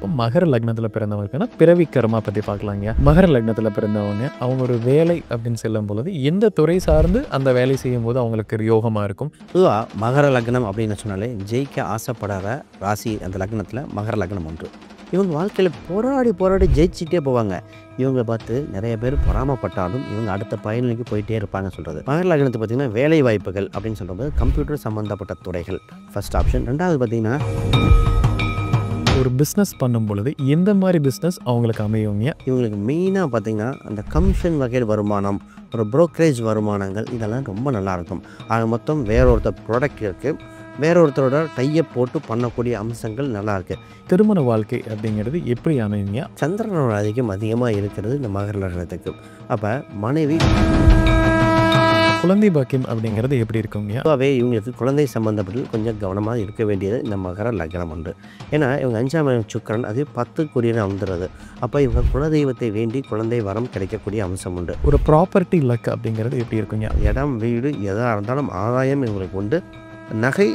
இப்போ மகர லக்னத்துல பிறந்தவங்களுக்கான பிறவி கர்மா பத்தி பார்க்கலாங்க. மகர லக்னத்துல பிறந்தவங்க, அவங்க ஒரு வேலை அப்படின்னு செல்லும் பொழுது, எந்த துறை சார்ந்து அந்த வேலை செய்யும்போது அவங்களுக்கு யோகமா இருக்கும்? பொதுவா மகர லக்னம் அப்படின்னு சொன்னாலே ஜெயிக்க ஆசைப்படாத ராசி அந்த லக்னத்தில் மகர லக்னம் ஒன்று. இவங்க வாழ்க்கையில் போராடி போராடி ஜெயிச்சிட்டே போவாங்க. இவங்க பார்த்து நிறைய பேர் பொறாமப்பட்டாலும் இவங்க அடுத்த பயணிக்கு போயிட்டே இருப்பாங்கன்னு சொல்கிறது. மகர லக்னத்தை பார்த்திங்கன்னா வேலை வாய்ப்புகள் அப்படின்னு சொல்லும்போது கம்ப்யூட்டர் சம்மந்தப்பட்ட துறைகள் ஃபர்ஸ்ட் ஆப்ஷன். ரெண்டாவது பார்த்திங்கன்னா ஒரு பிஸ்னஸ் பண்ணும் பொழுது எந்த மாதிரி பிஸ்னஸ் அவங்களுக்கு அமையுங்க? இவங்களுக்கு மெயினாக பார்த்திங்கன்னா அந்த கமிஷன் வகையில் வருமானம், ஒரு புரோக்கரேஜ் வருமானங்கள் இதெல்லாம் ரொம்ப நல்லாயிருக்கும். ஆக மொத்தம் வேற ஒருத்தர் ப்ராடக்ட் இருக்குது, வேற ஒருத்தரோட டையை போட்டு பண்ணக்கூடிய அம்சங்கள் நல்லாயிருக்கு. திருமண வாழ்க்கை அப்படிங்கிறது எப்படி அமையுங்க? சந்திரனோட அதிகமாக இருக்கிறது இந்த மகர லக்னத்துக்கு. அப்போ மனைவி குழந்தை பாக்கியம் அப்படிங்கிறது எப்படி இருக்குங்க? பொதுவாகவே இவங்களுக்கு குழந்தை சம்மந்தப்பட்டு கொஞ்சம் கவனமாக இருக்க வேண்டியது இந்த மகர லக்னம் உண்டு. ஏன்னா இவங்க 5ஆம் இடம் சுக்கிரன், அது 10 வந்துடுறது. அப்போ இவங்க குலதெய்வத்தை வேண்டி குழந்தை வரம் கிடைக்கக்கூடிய அம்சம் உண்டு. ஒரு ப்ராப்பர்ட்டி லக் அப்படிங்கிறது எப்படி இருக்குங்க? இடம் வீடு எதாக இருந்தாலும் ஆதாயம் இவங்களுக்கு உண்டு. நகை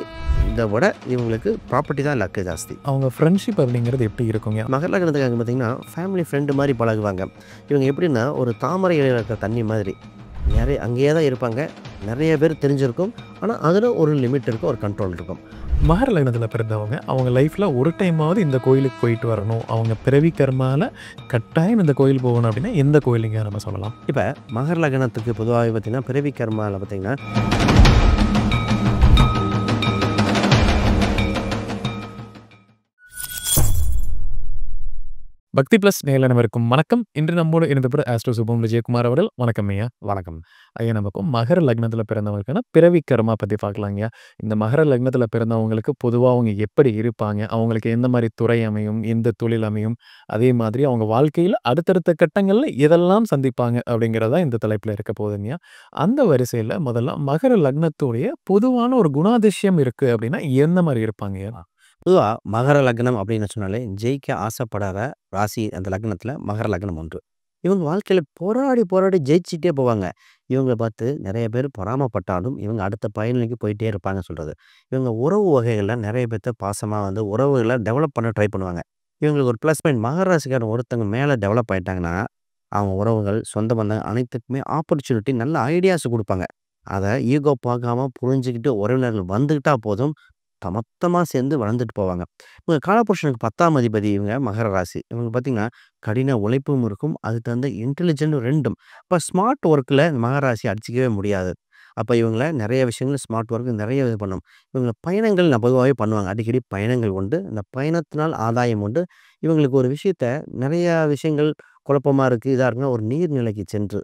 இதை விட இவங்களுக்கு ப்ராப்பர்ட்டி தான் லக்கு ஜாஸ்தி. அவங்க ஃப்ரெண்ட்ஷிப் அப்படிங்கிறது எப்படி இருக்குங்க? மகர லக்னத்துக்காக பார்த்திங்கன்னா ஃபேமிலி ஃப்ரெண்டு மாதிரி பழகுவாங்க. இவங்க எப்படின்னா ஒரு தாமரை இலையில் இருக்கிற தண்ணி மாதிரி நிறைய அங்கேயே தான் இருப்பாங்க. நிறைய பேர் தெரிஞ்சிருக்கும். ஆனால் அதில் ஒரு லிமிட் இருக்கும், ஒரு கண்ட்ரோல் இருக்கும். மகர லக்னத்தில் பிறந்தவங்க அவங்க லைஃப்பில் ஒரு டைமாவது இந்த கோயிலுக்கு போயிட்டு வரணும், அவங்க பிறவி கர்மாவில் கட்டாயம் இந்த கோயில் போகணும் அப்படின்னா எந்த கோயிலுங்க நம்ம சொல்லலாம்? இப்போ மகர லக்னத்துக்கு பொதுவாக பார்த்திங்கன்னா பிறவி கர்மாவில் பார்த்திங்கன்னா பக்தி பிளஸ் நேயர்களுக்கும் வணக்கம். இன்று நம்மோடு இருந்தபடி ஆஸ்ட்ரோ சுபம் விஜயகுமார் அவர்கள். வணக்கம் ஐயா. வணக்கம் ஐயா, நம்ம இப்போ மகர லக்னத்தில் பிறந்தவங்களுக்கான பிறவி கர்மா பற்றி பார்க்கலாங்க. இந்த மகர லக்னத்தில் பிறந்தவங்களுக்கு பொதுவாக அவங்க எப்படி இருப்பாங்க, அவங்களுக்கு எந்த மாதிரி துறை அமையும், எந்த தொழில் அமையும், அதே மாதிரி அவங்க வாழ்க்கையில் அடுத்தடுத்த கட்டங்களில் எதெல்லாம் சந்திப்பாங்க அப்படிங்கிறதா இந்த தலைப்பில் இருக்க போகுதுங்க. அந்த வரிசையில் முதல்ல மகர லக்னத்துடைய பொதுவான ஒரு குணாதிசயம் இருக்குது அப்படின்னா எந்த மாதிரி இருப்பாங்க? பொதுவாக மகர லக்னம் அப்படின்னு சொன்னாலே ஜெயிக்க ஆசைப்படாத ராசி அந்த லக்னத்தில் மகர லக்னம் ஒன்று. இவங்க வாழ்க்கையில் போராடி போராடி ஜெயிச்சிட்டே போவாங்க. இவங்க பார்த்து நிறைய பேர் பொறாமப்பட்டாலும் இவங்க அடுத்த பயணிக்கு போயிட்டே இருப்பாங்கன்னு சொல்கிறது. இவங்க உறவு வகைகளில் நிறைய பேர்த்த பாசமாக உறவுகளை டெவலப் பண்ண ட்ரை பண்ணுவாங்க. இவங்களுக்கு ஒரு ப்ளஸ் பாயிண்ட் மகர ராசிக்காரன் ஒருத்தவங்க மேலே டெவலப் ஆகிட்டாங்கன்னா அவங்க உறவுகள் சொந்த பந்தம் அனைத்துக்குமே ஆப்பர்ச்சுனிட்டி நல்ல ஐடியாஸ் கொடுப்பாங்க. அதை ஈகோ பார்க்காம புரிஞ்சுக்கிட்டு உறவினர்கள் வந்துக்கிட்டா போதும் மொத்தமாக சேர்ந்து வளர்ந்துட்டு போவாங்க. இவங்க காலபுருஷனுக்கு 10ஆம் அதிபதி இவங்க மகர ராசி. இவங்க பார்த்திங்கன்னா கடின உழைப்பும் இருக்கும், அதுக்கு தகுந்த இன்டெலிஜென்ட்டும் ரெண்டும். இப்போ ஸ்மார்ட் ஒர்க்கில் மகர ராசி அடிச்சிக்கவே முடியாது. அப்போ இவங்கள நிறைய விஷயங்கள் ஸ்மார்ட் ஒர்க்கு நிறைய இது பண்ணும். இவங்க பயணங்கள் பொதுவாகவே பண்ணுவாங்க. அடிக்கடி பயணங்கள் உண்டு. இந்த பயணத்தினால் ஆதாயம் உண்டு. இவங்களுக்கு ஒரு விஷயத்த நிறையா விஷயங்கள் குழப்பமாக இருக்குது, இதாக இருக்குன்னா ஒரு நீர்நிலைக்கு சென்று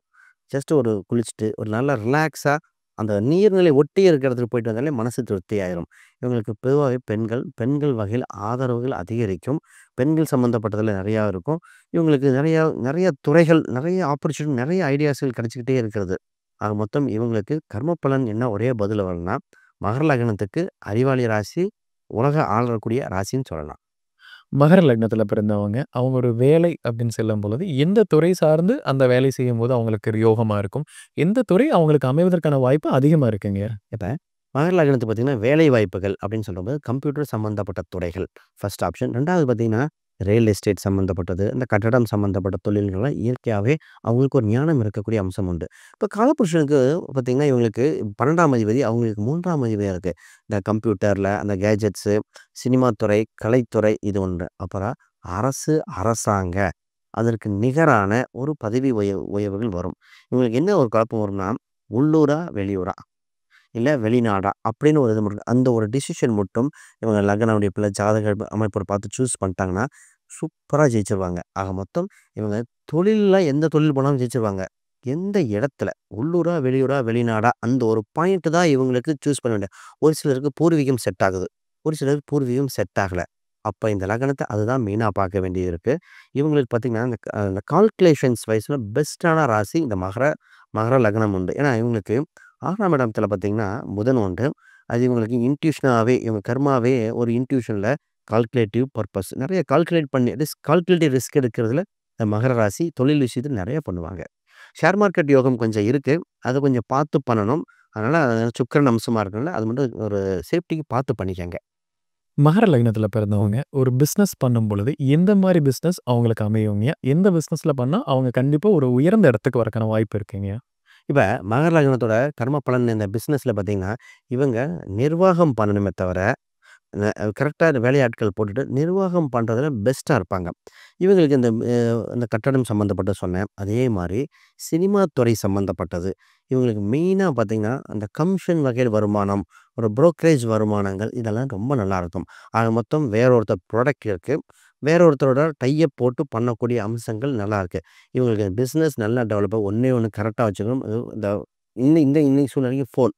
ஜஸ்ட் ஒரு குளிச்சுட்டு ஒரு நல்லா ரிலாக்ஸாக அந்த நீர்நிலை ஒட்டி இருக்கிற இடத்துக்கு போயிட்டு வந்தாலே மனசு திருப்தி ஆயிரும். இவங்களுக்கு பொதுவாகவே பெண்கள் வகையில் ஆதரவுகள் அதிகரிக்கும். பெண்கள் சம்மந்தப்பட்டதில் நிறையா இருக்கும். இவங்களுக்கு நிறைய துறைகள், நிறைய ஆப்பர்ச்சுனிட்டி, நிறைய ஐடியாஸ்கள் கிடைச்சிக்கிட்டே இருக்கிறது. ஆக மொத்தம் இவங்களுக்கு கர்ம பலன் என்ன ஒரே பதில் வரணும்னா மகர லக்னத்துக்கு அறிவாளி ராசி, உலக ஆளக்கூடிய ராசின்னு சொல்லலாம். மகர லக்னத்தில் பிறந்தவங்க அவங்க ஒரு வேலை அப்படின்னு செல்லும் பொழுது எந்த துறை சார்ந்து அந்த வேலை செய்யும்போது அவங்களுக்கு யோகமாக இருக்கும், எந்த துறை அவங்களுக்கு அமைவதற்கான வாய்ப்பு அதிகமாக இருக்குங்க? இப்போ மகர லக்னத்துக்கு பார்த்திங்கன்னா வேலை வாய்ப்புகள் அப்படின்னு சொல்லும்போது கம்ப்யூட்டர் சம்மந்தப்பட்ட துறைகள் ஃபர்ஸ்ட் ஆப்ஷன். ரெண்டாவது பார்த்திங்கன்னா ரியல் எஸ்டேட் சம்மந்தப்பட்டது, இந்த கட்டடம் சம்மந்தப்பட்ட தொழில்கள்லாம் இயற்கையாகவே அவங்களுக்கு ஒரு ஞானம் இருக்கக்கூடிய அம்சம் உண்டு. இப்போ காலபுருஷனுக்கு பார்த்திங்கன்னா இவங்களுக்கு 12ஆம் அதிபதி அவங்களுக்கு 3ஆம் அதிபதியாக இருக்குது. இந்த கம்ப்யூட்டரில் அந்த கேஜெட்ஸு, சினிமா துறை, கலைத்துறை இது ஒன்று. அப்புறம் அரசாங்க அதற்கு நிகரான ஒரு பதவி உயர்வுகள் வரும். இவங்களுக்கு என்ன ஒரு குழப்பம் வரும்னா உள்ளூரா வெளியூரா இல்லை வெளிநாடா அப்படின்னு ஒரு இது மட்டும் அந்த ஒரு டிசிஷன் மட்டும் இவங்க லக்னவுடைய பிள்ளை ஜாதக அமைப்பை பார்த்து சூஸ் பண்ணிட்டாங்கன்னா சூப்பராக ஜெயிச்சிருவாங்க. ஆக மொத்தம் இவங்க தொழிலில் எந்த தொழில் போனாலும் ஜெயிச்சிருவாங்க. எந்த இடத்துல உள்ளூரா வெளியூரா வெளிநாடா அந்த ஒரு பாயிண்ட் தான் இவங்களுக்கு சூஸ் பண்ண வேண்டிய. ஒரு சிலருக்கு பூர்வீகம் செட் ஆகுது, ஒரு சிலருக்கு பூர்வீகம் செட் ஆகலை. அப்போ இந்த லக்னத்தை அதுதான் மெயினாக பார்க்க வேண்டியது இருக்குது. இவங்களுக்கு பார்த்திங்கன்னா இந்த கால்குலேஷன்ஸ் வைஸில் பெஸ்ட்டான ராசி இந்த மகர லக்னம் உண்டு. ஏன்னா இவங்களுக்கு 6ஆம் இடத்துல பார்த்திங்கன்னா புதன் உண்டு. அது இவங்களுக்கு இன்ட்யூஷனாகவே இவங்க கர்மாவே ஒரு இன்ட்யூஷனில் கால்குலேட்டிவ் பர்பஸ் நிறைய கால்குலேட் பண்ணி கால்குலேட்டிவ் ரிஸ்க் எடுக்கிறதுல இந்த மகர ராசி தொழில் விஷயத்தில் நிறைய பண்ணுவாங்க. ஷேர் மார்க்கெட் யோகம் கொஞ்சம் இருக்குது, அதை கொஞ்சம் பார்த்து பண்ணணும். அதனால் சுக்கிரன் அம்சமாக இருக்கனால அது மட்டும் ஒரு சேஃப்டிக்கு பார்த்து பண்ணிக்கங்க. மகர லக்னத்தில பிறந்தவங்க ஒரு பிசினஸ் பண்ணும்பொழுது, எந்த மாரி பிசினஸ் அவங்களுக்கு அமையுங்க? எந்த பிசினஸ்ல பண்ணா அவங்க கண்டிப்பா ஒரு உயர்ந்த இடத்துக்கு வரக்கான வாய்ப்பு இருக்குங்க? இப்ப மகர லக்னத்தோட கர்ம பலன் இந்த பிசினஸ்ல பார்த்தீங்கன்னா, இவங்க நிர்வாகம் பண்ணணுமே தவிர கரெக்ட்டா வேலையாட்கள் போட்டுட்டு, நிர்வாகம் பண்றதுல பெஸ்ட்டா இருப்பாங்க. இவங்களுக்கு இந்த கட்டடம் சம்மந்தப்பட்டது சொன்னேன். அதே மாரி சினிமா துறை சம்மந்தப்பட்டது. இவங்களுக்கு மெயினா பார்த்தீங்கன்னா, அந்த கமிஷன் வகை வருமானம், ஒரு புரோக்கரேஜ் வருமானங்கள் இதெல்லாம் ரொம்ப நல்லாருக்கும். ஆக மொத்தம் வேற ஒருத்தர் ப்ராடக்ட் இருக்கு. வேற ஒருத்தரோட டை அப் போட்டு பண்ணக்கூடிய அம்சங்கள் நல்லாருக்கு. இவங்களுக்கு பிசினஸ் நல்லா டெவலப் ஒண்ணே ஒண்ணு கரெக்ட்டா வச்சுக்கணும். இந்த இன்னைக்கு சூழ்நிலைக்கு ஃபோன்.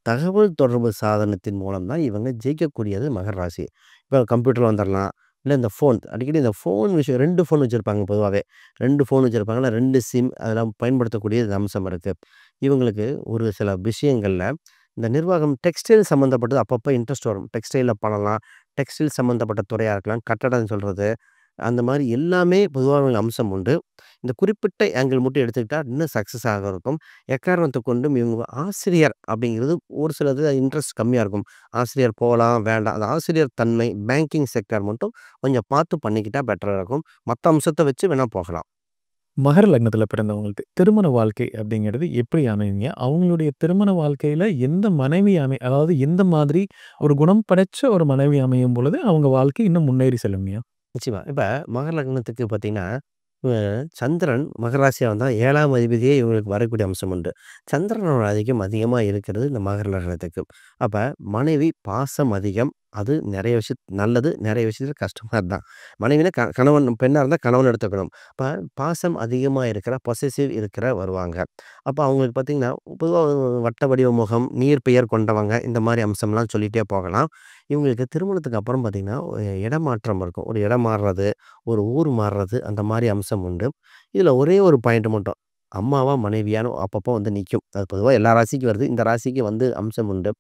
தகவல் தொடர்பு சாதனத்தின் மூலம் தான் இவங்க ஜெயிக்கக்கூடியது மகர ராசி. இப்ப கம்ப்யூட்டர்ல வந்துரலாம். இல்ல இந்த ஃபோன் அடிக்கடி இந்த ஃபோன் விஷயம் 2 ஃபோன் வச்சிருப்பாங்க பொதுவாவே. 2 ஃபோன் வச்சிருப்பாங்க. இல்ல 2 சிம் அதெல்லாம் பயன்படுத்தக்கூடிய இந்த அம்சம் இருக்கு. இவங்களுக்கு ஒரு சில விஷயங்கள்ல இந்த நிர்வாகம் டெக்ஸ்டைல் சம்மந்தப்பட்டது அப்பப்ப இன்ட்ரெஸ்ட் வரும். டெக்ஸ்டைல்ல பண்ணலாம். டெக்ஸ்டைல் சம்மந்தப்பட்ட துறையா இருக்கலாம். கட்டடம் சொல்றது. அந்த மாரி எல்லாமே பொதுவான அம்சம் உண்டு. இந்த குறிப்பிட்ட ஆங்கிள் மட்டும் எடுத்துக்கிட்டா இன்னும் சக்சஸ் ஆக இருக்கும். எக்காரணத்த கொண்டும் இவங்க ஆசிரியர் அப்படிங்கிறது ஒரு சிலது இன்ட்ரெஸ்ட் கம்மியா இருக்கும். ஆசிரியர் போலாம், வேண்டாம். அந்த ஆசிரியர் தன்மை பேங்கிங் செக்டார் மட்டும் கொஞ்சம் பார்த்து பண்ணிக்கிட்டா பெட்டரா இருக்கும். மத்த அம்சத்த வச்சு வேணா போகலாம். மகர லக்னத்தில பிறந்தவங்களுக்கு திருமண வாழ்க்கை அப்படிங்கிறது எப்படி அமையுங்க? அவங்களுடைய திருமண வாழ்க்கையில எந்த மனைவி அதாவது எந்த மாதிரி ஒரு குணம் படைச்ச ஒரு மனைவி அமையும் பொழுது, அவங்க வாழ்க்கை இன்னும் முன்னேறி செல்லும்யா? நிச்சயமா. இப்ப மகர லக்னத்துக்கு பார்த்தீங்கன்னா, அ சந்திரன் மகர ராசியா வந்தா 7ஆம் அதிபதியே இவங்களுக்கு வரக்கூடிய அம்சம் உண்டு. சந்திரனோட ஆதிக்கம் அதிகமா இருக்கிறது இந்த மகர லக்னத்துக்கு. அப்ப மனைவி பாசம் அதிகம். அது நெறைய நல்லது. நெறைய விஷயத்துல கஷ்டமா தான். மனைவினா கணவன் பெண்ணா இருந்தா கணவன் எடுத்துக்கணும். அப்ப பாசம் அதிகமா இருக்கிற பொசெசிவ் இருக்கிற வருவாங்க. அப்ப அவங்களுக்கு பார்த்தீங்கன்னா, பொதுவா வட்ட வடிவ முகம், நீர் பெயர் கொண்டவங்க இந்த மாரி அம்சம்லாம் சொல்லிட்டே போகலாம். இவங்களுக்கு திருமணத்துக்கு அப்புறம் பார்த்தீங்கன்னா, இடமாற்றம் இருக்கும். ஒரு இடம் மாறுறது, ஒரு ஊர் மாறுறது அந்த மாரி அம்சம் உண்டு. இதில ஒரே ஒரு பாயிண்ட் மட்டும். அம்மாவா, மனைவியான்னு அப்பப்போ வந்து நிக்கும். அது பொதுவா எல்லா ராசிக்கும் வருது. இந்த ராசிக்கு வந்து அம்சம் உண்டு.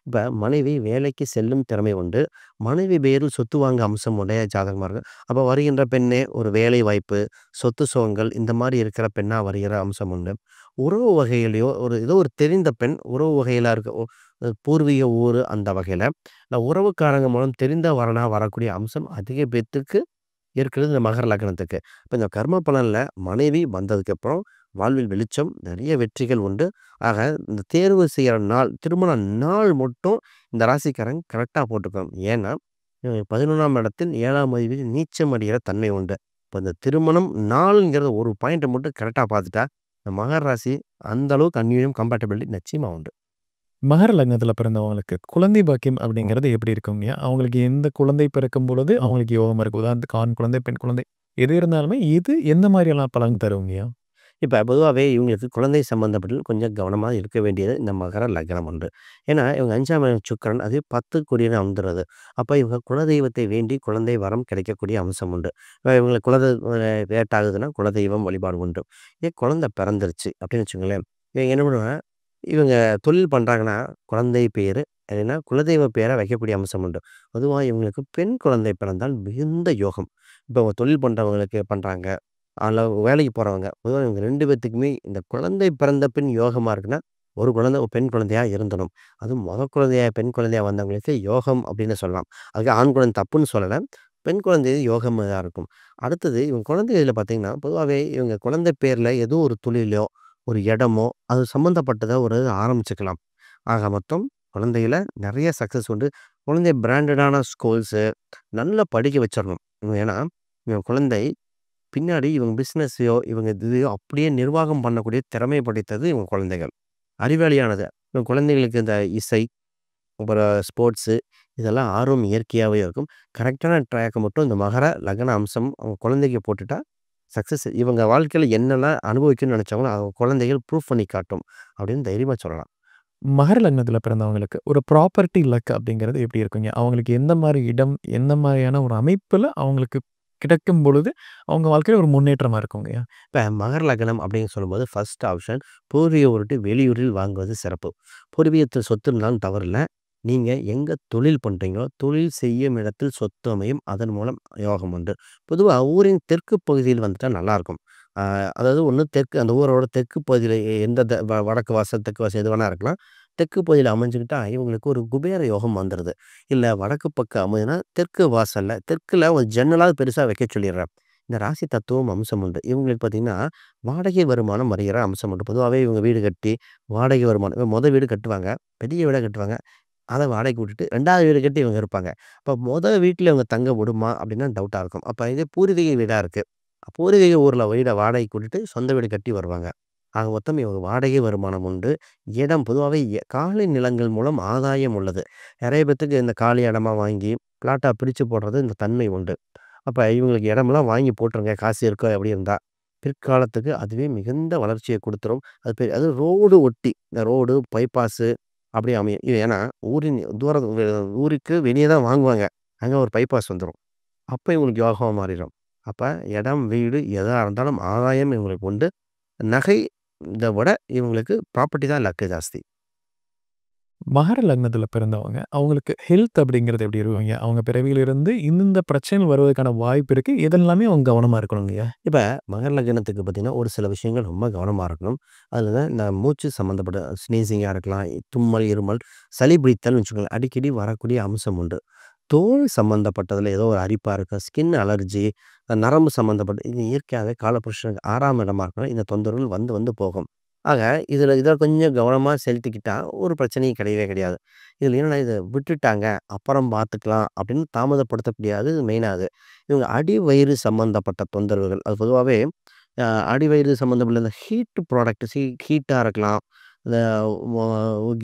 இப்ப மனைவி வேலைக்கு செல்லும் திறமை உண்டு. மனைவி பேரில் சொத்து வாங்க அம்சம் உடைய ஜாதகமா இருக்கு. அப்ப வருகின்ற பெண்ணே ஒரு வேலை வாய்ப்பு, சொத்து சுகங்கள் இந்த மாரி இருக்கிற பெண்ணா வருகிற அம்சம் உண்டு. உறவு வகையிலயோ ஏதோ ஒரு தெரிந்த பெண் உறவு வகையில இருக்க பூர்வீக ஊரு அந்த வகையில, இந்த உறவுக்காரங்க மூலம் தெரிந்த வரனா வரக்கூடிய அம்சம் அதிக பேத்துக்கு இருக்கிறது இந்த மகர லக்னத்துக்கு. இப்ப இந்த கர்ம பலன்ல மனைவி வந்ததுக்கப்புறம் வாழ்வில் வெளிச்சம், நெறைய வெற்றிகள் உண்டு. ஆக இந்த தேர்வு செய்யற நாள், திருமண நாள் மட்டும் இந்த ராசிக்காரங்க கரெக்ட்டா போட்டுக்கணும். ஏன்னா, 11ஆம் இடத்தில் 7ஆம் அதிபதி நீச்சம் அடைகிற தன்மை உண்டு. இப்ப இந்த திருமணம் நாள்ங்கிறத ஒரு பாயிண்ட்ட மட்டும் கரெக்ட்டா பார்த்துட்டா, இந்த மகர ராசி அந்த அளவுக்கு அந்யோன்யம் கம்பேட்டபிலிட்டி நிச்சயமா உண்டு. மகர லக்னத்தில பிறந்தவங்களுக்கு குழந்தை பாக்கியம் அப்படிங்கிறது எப்படி இருக்கும்யா? அவங்களுக்கு எந்த குழந்தை பிறக்கும் பொழுது அவங்களுக்கு யோகம் இருக்கும்? உதாரணத்துக்கு ஆண் குழந்தை, பெண் குழந்தை எது இருந்தாலுமே இது எந்த மாரியெல்லாம் பலன் தருங்கயா? இப்ப பொதுவாவே இவங்களுக்கு குழந்தை சம்பந்தப்பட்டது கொஞ்சம் கவனமா இருக்க வேண்டியது இந்த மகர லக்னம் ஒன்று. ஏன்னா, இவங்க 5ஆம் இடம் சுக்கிரன் அது 10க்குரியன வந்துருது. அப்ப இவங்க குலதெய்வத்தை வேண்டி குழந்தை வரம் கிடைக்கக்கூடிய அம்சம் உண்டு. இவங்களுக்கு லேட் ஆகுதுன்னா குலதெய்வம் வழிபாடு உண்டு. குழந்தை பிறந்துருச்சு அப்படின்னு வச்சுக்கோங்களேன். இவங்க என்ன பண்ணுவாங்க, இவங்க தொழில் பண்றாங்கன்னா, குழந்தை பேரு இல்லைன்னா குலதெய்வ பேர வைக்கக்கூடிய அம்சம் உண்டு. பொதுவா இவங்களுக்கு பெண் குழந்தை பிறந்தால் மிகுந்த யோகம். இப்ப அவங்க தொழில் பண்றவங்களுக்கு பண்றாங்க. அதுல வேலைக்கு போறவங்க. பொதுவா இவங்க 2 பேத்துக்குமே இந்த குழந்தை பிறந்த பின் யோகமா இருக்குன்னா, ஒரு குழந்தை ஒரு பெண் குழந்தையா இருந்தணும். அதுவும் குழந்தையா பெண் குழந்தையா வந்தவங்களுக்கு யோகம் அப்படின்னு சொல்லலாம். அதுக்கு ஆண் குழந்தை தப்புன்னு சொல்லல. பெண் குழந்தை யோகமா தான் இருக்கும். அடுத்தது இவங்க குழந்தைகள பார்த்தீங்கன்னா, பொதுவாவே இவங்க குழந்தை பேர்ல ஏதோ ஒரு தொழிலோ, ஒரு இடமோ அது சம்மந்தப்பட்டத ஒரு ஆரம்பிச்சுக்கலாம். ஆக மொத்தம் குழந்தைகள நெறைய சக்சஸ் உண்டு. குழந்தைய பிராண்டடான ஸ்கூல்ஸு நல்லா படிக்க வச்சிரணும். ஏன்னா, இவங்க குழந்தை பின்னாடி இவங்க பிசினஸையோ, இவங்க இதையோ அப்படியே நிர்வாகம் பண்ணக்கூடிய திறமை படைத்தது இவங்க குழந்தைகள். அறிவாளியானது. இவங்க குழந்தைகளுக்கு இந்த இசை, அப்புறம் ஸ்போர்ட்ஸு இதெல்லாம் ஆர்வம் இயற்கையாவே இருக்கும். கரெக்ட்டான ட்ராக்க மட்டும் இந்த மகர, லக்ன அம்சம் அவங்க குழந்தைக்கு போட்டுட்டா, சக்சஸ் இவங்க வாழ்க்கையில என்னெல்லாம் அனுபவிக்கணும்னு நெனைச்சாங்களோ, அவங்க குழந்தைகள் ப்ரூஃப் பண்ணி காட்டும். அப்படின்னு தைரியமா சொல்லலாம். மகர லக்னத்தில பிறந்தவங்களுக்கு ஒரு ப்ராப்பர்ட்டி லக் அப்படிங்கிறது எப்படி இருக்குங்க? அவங்களுக்கு எந்த மாரி இடம், எந்த மாரியான ஒரு அமைப்புல அவங்களுக்கு கிடைக்கும் பொழுது, அவங்க வாழ்க்கையில ஒரு முன்னேற்றமா இருக்குங்கயா? இப்ப மகர லக்னம் அப்படின்னு சொல்லும்போது ஃபர்ஸ்ட் ஆப்ஷன் பூர்வீக ஊர வெளியூரில் வாங்குவது சிறப்பு. பூர்வீகத்தில் சொத்து இருந்தாலும் தவறில்ல. நீங்க எங்க தொழில் பண்றீங்களோ, தொழில் செய்யும் இடத்தில் சொத்து அமையும். அதன் மூலம் யோகம் உண்டு. பொதுவா ஊரின் தெற்கு பகுதியில் வந்துட்டா நல்லாருக்கும். அதாவது ஒண்ணு தெற்கு அந்த ஊரோட தெற்கு பகுதியில எந்த வடக்கு வாசல், தெற்கு வாசல் எது வேணா இருக்கலாம். தெற்கு பகுதியில அமைஞ்சுக்கிட்டா, இவங்களுக்கு ஒரு குபேர யோகம் வந்துருது. இல்ல வடக்கு பக்கம் அமையுதுன்னா, தெற்கு வாசல்ல தெற்குல ஒரு ஜன்னலாவது பெருசா வைக்க சொல்லிர்றேன். இந்த ராசி தத்துவம் அம்சம் உண்டு. இவங்களுக்கு பார்த்தீங்கன்னா, வாடகை வருமானம் வருகிற அம்சம் உண்டு. பொதுவாவே இவங்க வீடு கட்டி, வாடகை வருமானம் மொத வீடு கட்டுவாங்க. பெரிய வீடா கட்டுவாங்க. அத வாடகைக்கு விட்டுட்டு 2வது வீடு கட்டி இவங்க இருப்பாங்க. அப்ப வீட்ல இவங்க தங்க விடுமா? அப்படின்னா டவுட்டா இருக்கும். அப்ப இதே பூர்வீக வீடா இருக்கு. பூர்வீக ஊர்ல வீட வாடகைக்கு விட்டுட்டு சொந்த வீடு கட்டி வருவாங்க. ஆக மொத்தம் இவங்க வாடகை வருமானம் உண்டு. இடம் பொதுவாவே காலி நிலங்கள் மூலம் ஆதாயம் உள்ளது. நெறைய பேத்துக்கு இந்த காலி இடமா வாங்கி பிளாட்டா பிரிச்சு போடுறது இந்த தன்மை உண்டு. அப்ப இவங்களுக்கு இடமெல்லாம் வாங்கி போட்டுருங்க. காசு இருக்கோ அப்படி இருந்தா. பிற்காலத்துக்கு அதுவே மிகுந்த வளர்ச்சிய குடுத்துரும். அதுவும் ரோடு ஒட்டி, இந்த ரோடு, பைபாஸு அப்படி அமையும். ஏன்னா ஊரின் தூரம் ஊருக்கு வெளிய தான் வாங்குவாங்க. அங்க ஒரு பைபாஸ் வந்துரும். அப்ப இவங்களுக்கு யோகமா மாறிரும். அப்ப இடம், வீடு எதா இருந்தாலும் ஆதாயம் இவங்களுக்கு உண்டு. நகை இத விட இவங்களுக்கு ப்ராப்பர்ட்டி தான் லக்கு ஜாஸ்தி. மகர லக்னத்தில பிறந்தவங்க, அவங்களுக்கு ஹெல்த் அப்படிங்கிறது எப்படி இருக்குங்க? அவங்க பிறவியிலிருந்து இந்த பிரச்சனைகள் வருவதற்கான வாய்ப்பு இருக்கு. எதெல்லாமே அவங்க கவனமா இருக்கணுங்கய்யா? இப்ப மகர லக்னத்துக்கு பார்த்தீங்கன்னா, ஒரு சில விஷயங்கள் ரொம்ப கவனமா இருக்கணும். அதுல தான் இந்த மூச்சு சம்மந்தப்பட்ட ஸ்னீசிங்கா இருக்கலாம், தும்மல், இருமல், சளி பிடித்தல்னு வச்சுக்கோங்களேன். அடிக்கடி வரக்கூடிய அம்சம் உண்டு. தோல் சம்மந்தப்பட்டதுல ஏதோ ஒரு அரிப்பா இருக்கு, ஸ்கின் அலர்ஜி, நரம்பு சம்மந்தப்பட்ட இது இயற்கையாவே காலபுருஷனுக்கு 6ஆம் இடமா இருக்கனால இந்த தொந்தரவுகள் வந்து வந்து போகும். ஆக இத கொஞ்சம் கவனமா செலுத்திக்கிட்டா ஒரு பிரச்சனையும் கிடையவே கிடையாது. இதுல என்னன்னா இத விட்டுட்டாங்க, அப்புறம் பார்த்துக்கலாம் அப்படின்னு தாமதப்படுத்த முடியாது. இது மெயினா அது. இவங்க அடி வயிறு சம்மந்தப்பட்ட தொந்தரவுகள். அது பொதுவாவே அடி வயிறு சம்மந்தப்பட்ட இந்த ஹீட் ப்ராடக்ட் ஹீட்டா இருக்கலாம். இந்த ஒ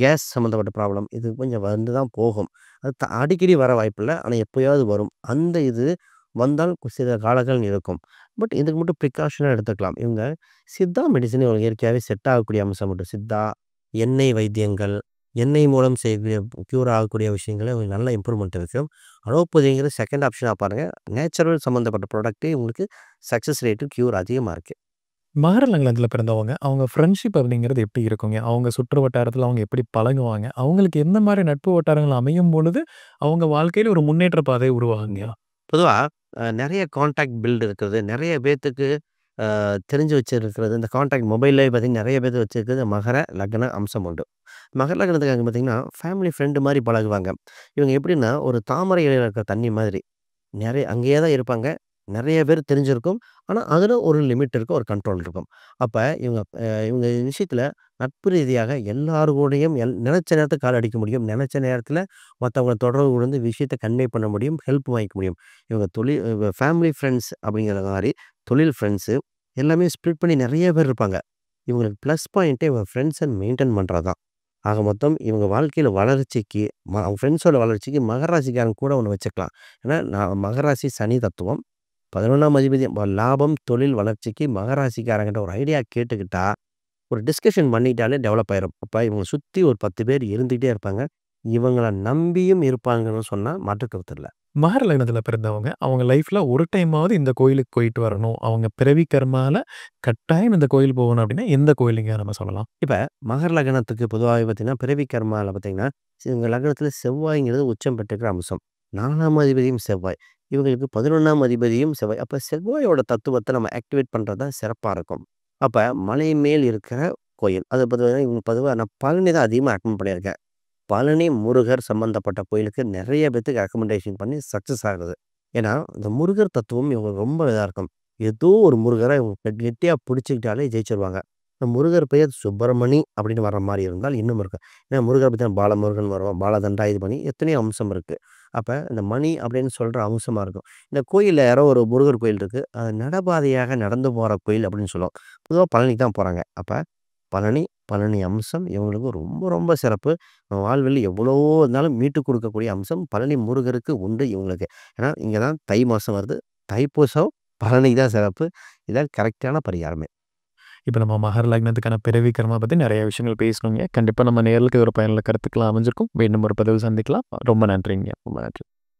கேஸ் சம்மந்தப்பட்ட ப்ராப்ளம். இது கொஞ்சம் வந்து தான் போகும். அது அடிக்கடி வர வாய்ப்பில்ல. ஆனா எப்பயாவது வரும். அந்த இது வந்தால் சில காலங்கள் இருக்கும். பட் இதுக்கு மட்டும் ப்ரிகாஷனா எடுத்துக்கலாம். இவங்க சித்தா மெடிசின் இவங்களுக்கு இயற்கையாவே செட் ஆகக்கூடிய அம்சம் உண்டு. சித்தா, எண்ணெய் வைத்தியங்கள், எண்ணெய் மூலம் செய்யக்கூடிய க்யூர் ஆகக்கூடிய விஷயங்கள இவங்களுக்கு நல்ல இம்ப்ரூவ்மெண்ட் இருக்கும். அலோபதிங்கிறது செகண்ட் ஆப்ஷனா பாருங்க. நேச்சுரல் சம்மந்தப்பட்ட ப்ராடக்ட்டே உங்களுக்கு சக்சஸ் ரேட்டு க்யூர் அதிகமா இருக்கு. மகர லக்னத்தில பிறந்தவங்க, அவங்க ஃப்ரெண்ட்ஷிப் அப்படிங்கிறது எப்படி இருக்குங்க? அவங்க சுற்று வட்டாரத்தில அவங்க எப்படி பழகுவாங்க? அவங்களுக்கு எந்த மாரி நட்பு வட்டாரங்கள் அமையும் பொழுது, அவங்க வாழ்க்கையில ஒரு முன்னேற்ற பாதை உருவாகுங்கயா? பொதுவா நெறைய கான்டாக்ட் பில்ட் இருக்கிறது. நெறைய பேத்துக்கு தெரிஞ்சு வச்சிருக்கிறது. இந்த கான்டாக்ட் மொபைல்லயே பார்த்தீங்கன்னா, நெறைய பேத்த வச்சிருக்கிறது மகர லக்ன அம்சம் உண்டு. மகர லக்னத்துக்காரங்க பார்த்தீங்கன்னா, ஃபேமிலி ஃப்ரெண்ட் மாரி பழகுவாங்க. இவங்க எப்படின்னா, ஒரு தாமரை இலையில இருக்கிற தண்ணி மாதிரி. அங்கேயே தான் இருப்பாங்க. நெறைய பேர் தெரிஞ்சிருக்கும். ஆனா, அதுல ஒரு லிமிட் இருக்கும். ஒரு கண்ட்ரோல் இருக்கும். அப்ப இவங்க விஷயத்துல நட்பு ரீதியாக எல்லார் கூடயும் நெனச்ச நேரத்துக்கு கால் அடிக்க முடியும். நெனச்ச நேரத்துல மத்தவங்கள தொடர்பு கொண்டு விஷயத்த கன்வே பண்ண முடியும். ஹெல்ப் வாங்கிக்க முடியும். இவங்க ஃபேமிலி ஃப்ரெண்ட்ஸ் அப்படிங்கிற மாரி தொழில் ஃப்ரெண்ட்ஸு எல்லாமே ஸ்ப்ளிட் பண்ணி நெறைய பேர் இருப்பாங்க. இவங்களுக்கு ப்ளஸ் பாயிண்ட்டே இவங்க ஃப்ரெண்ட்ஸ மெயின்டெயின் பண்றது தான். ஆக மொத்தம் இவங்க வாழ்க்கையில வளர்ச்சிக்கு அவங்க ஃப்ரெண்ட்ஸோட வளர்ச்சிக்கு மகர ராசிக்காரங்க கூட ஒண்ணு வச்சுக்கலாம். ஏன்னா, நான் மகர ராசி சனி தத்துவம். 11ஆம் அதிபதி லாபம், தொழில் வளர்ச்சிக்கு மகர ராசிக்காரங்கிட்ட ஒரு ஐடியா கேட்டுக்கிட்டா, ஒரு டிஸ்கஷன் பண்ணிட்டாலே டெவலப் ஆயிரும். அப்ப இவங்கள சுத்தி ஒரு 10 பேர் இருந்துகிட்டே இருப்பாங்க. இவங்கள நம்பியும் இருப்பாங்கன்னு சொன்னா மாற்று கருத்து இல்ல. மகர லக்னத்தில பிறந்தவங்க, அவங்க லைஃப்ல ஒரு டைமாவது இந்த கோயிலுக்கு போயிட்டு வரணும். அவங்க பிறவி கர்மால கட்டாயம் இந்த கோயில் போகணும் அப்படின்னா, எந்த கோயிலுங்க நம்ம சொல்லலாம்? இப்ப மகர லக்னத்துக்கு பொதுவாவே பார்த்தீங்கன்னா, பிறவி கர்மால பார்த்தீங்கன்னா, இவங்க லக்னத்தில செவ்வாய்ங்கிறது உச்சம் பெற்றிருக்கிற அம்சம். 4ஆம் அதிபதியும் செவ்வாய். இவங்களுக்கு 11ஆம் அதிபதியும் செவ்வாய். அப்ப செவ்வாயோட தத்துவத்த நம்ம ஆக்டிவேட் பண்றது தான் சிறப்பா இருக்கும். அப்ப மலை மேல் இருக்கிற கோயில். அது பார்த்தீங்கன்னா, இவங்க பொதுவா நான் பழனி தான் அதிகமா ரெக்கமெண்ட் பண்ணியிருக்கேன். பழனி முருகர் சம்பந்தப்பட்ட கோயிலுக்கு நெறைய பேத்துக்கு ரெக்கமெண்டேஷன் பண்ணி சக்சஸ் ஆகுது. ஏன்னா, இந்த முருகர் தத்துவம் இவங்களுக்கு ரொம்ப இதா இருக்கும். ஏதோ ஒரு முருகர இவங்க கெட்டியா பிடிச்சுக்கிட்டாலே ஜெயிச்சுருவாங்க. இந்த முருகர் பெயர் சுப்பிரமணி அப்படின்னு வர்ற மாரி இருந்தால் இன்னும் இருக்கும். ஏன்னா முருகர பத்தி பாலமுருகன் வரும், பாலதண்டாயுதபாணி எத்தனையோ அம்சம் இருக்கு. அப்ப இந்த மணி அப்படின்னு சொல்ற அம்சமா இருக்கும். இந்த கோயில்ல யாரோ ஒரு முருகர் கோயில் இருக்கு. அது நடைபாதையாக நடந்து போற கோயில் அப்படின்னு சொல்லுவோம். பொதுவா பழனிக்கு தான் போறாங்க. அப்ப பழனி, பழனி அம்சம் இவங்களுக்கு ரொம்ப ரொம்ப சிறப்பு. வாழ்வில் எவ்வளவோ இருந்தாலும் மீட்டுக் கொடுக்கக்கூடிய அம்சம் பழனி முருகருக்கு உண்டு இவங்களுக்கு. ஏன்னா, இங்க தான் தை மாசம் வருது. தைப்பூசம் பழனிக்கு தான் சிறப்பு. இதான் கரெக்ட்டான பரிகாரமே. இப்ப நம்ம மகர லக்னத்துக்கான பிறவி கர்மா பத்தி நெறைய விஷயங்கள் பேசினோங்க. கண்டிப்பா நம்ம நேயர்களுக்கு ஒரு பயனுள்ள கருத்துக்கள் அமைஞ்சிருக்கும். மீண்டும் ஒரு பதிவில் சந்திக்கலாம். ரொம்ப நன்றிங்க. ரொம்ப நன்றி.